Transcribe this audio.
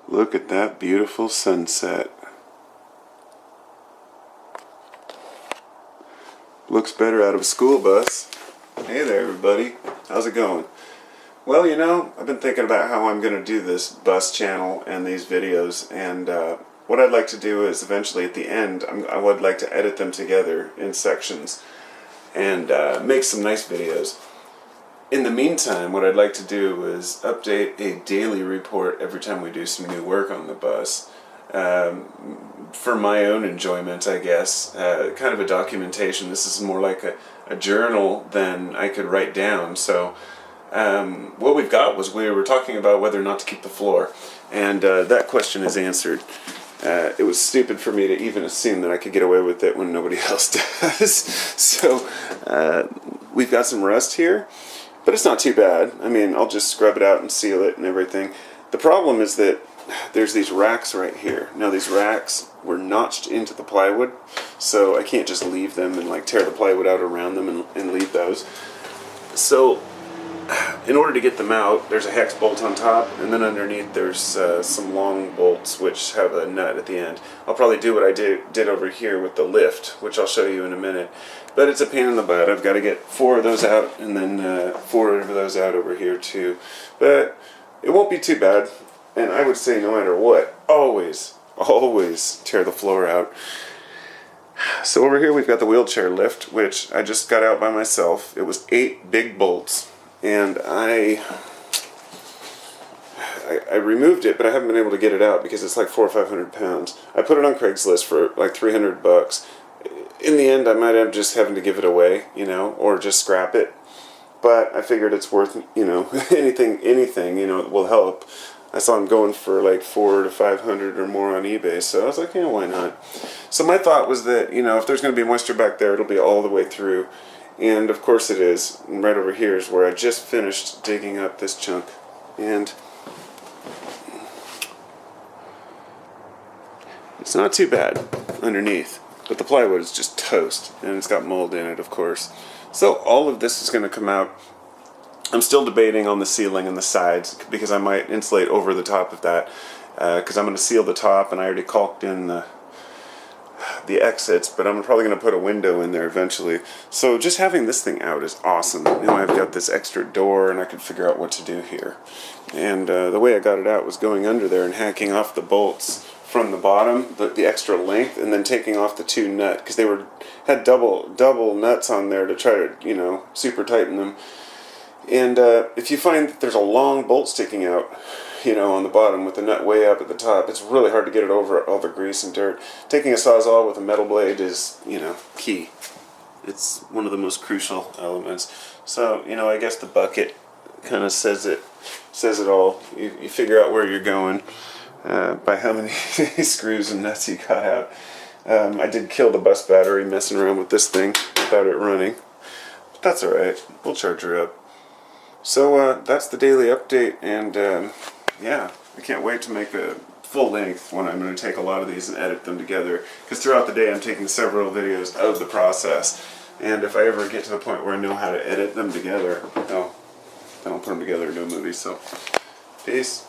Look at that beautiful sunset. Looks better out of a school bus. Hey there, everybody. How's it going? Well, you know, I've been thinking about how I'm going to do this bus channel and these videos, and what I'd like to do is eventually at the end, I would like to edit them together in sections and make some nice videos. In the meantime, what I'd like to do is update a daily report every time we do some new work on the bus. For my own enjoyment, I guess. Kind of a documentation. This is more like a journal than I could write down. So what we've got was we were talking about whether or not to keep the floor. And that question is answered. It was stupid for me to even assume that I could get away with it when nobody else does. So we've got some rust here. But it's not too bad. I mean, I'll just scrub it out and seal it and everything. The problem is that there's these racks right here. Now these racks were notched into the plywood, so I can't just leave them and like tear the plywood out around them and leave those. So in order to get them out, there's a hex bolt on top, and then underneath there's some long bolts which have a nut at the end. I'll probably do what I did over here with the lift, which I'll show you in a minute. But it's a pain in the butt. I've got to get 4 of those out, and then 4 of those out over here too. But it won't be too bad. And I would say no matter what, always tear the floor out. So over here we've got the wheelchair lift, which I just got out by myself. It was 8 big bolts, and I removed it, but I haven't been able to get it out because it's like 400 or 500 pounds. I put it on Craigslist for like $300. In the end, I might end up just having to give it away, you know, or just scrap it. But I figured it's worth, you know, anything, you know, will help. I saw them going for like 400 to 500 or more on eBay, so I was like, yeah, why not? So my thought was that, you know, if there's going to be moisture back there, it'll be all the way through. And of course it is. And right over here is where I just finished digging up this chunk. And it's not too bad underneath. But the plywood is just toast, and it's got mold in it, of course. So all of this is going to come out. I'm still debating on the ceiling and the sides, because I might insulate over the top of that, because I'm going to seal the top, and I already caulked in the exits, but I'm probably going to put a window in there eventually. So just having this thing out is awesome. You know, I've got this extra door, and I can figure out what to do here. And the way I got it out was going under there and hacking off the bolts from the bottom, the extra length, and then taking off the 2 nut, because they had double nuts on there to try to, you know, super tighten them. And if you find that there's a long bolt sticking out, you know, on the bottom with the nut way up at the top, it's really hard to get it over all the grease and dirt. Taking a Sawzall with a metal blade is, you know, key. It's one of the most crucial elements. So, you know, I guess the bucket kind of says it all. You figure out where you're going by how many screws and nuts you got out. I did kill the bus battery messing around with this thing without it running. But that's alright. We'll charge her up. So that's the daily update, and yeah, I can't wait to make a full length when I'm going to take a lot of these and edit them together, because throughout the day I'm taking several videos of the process, and if I ever get to the point where I know how to edit them together, then I'll put them together into a movie. So peace.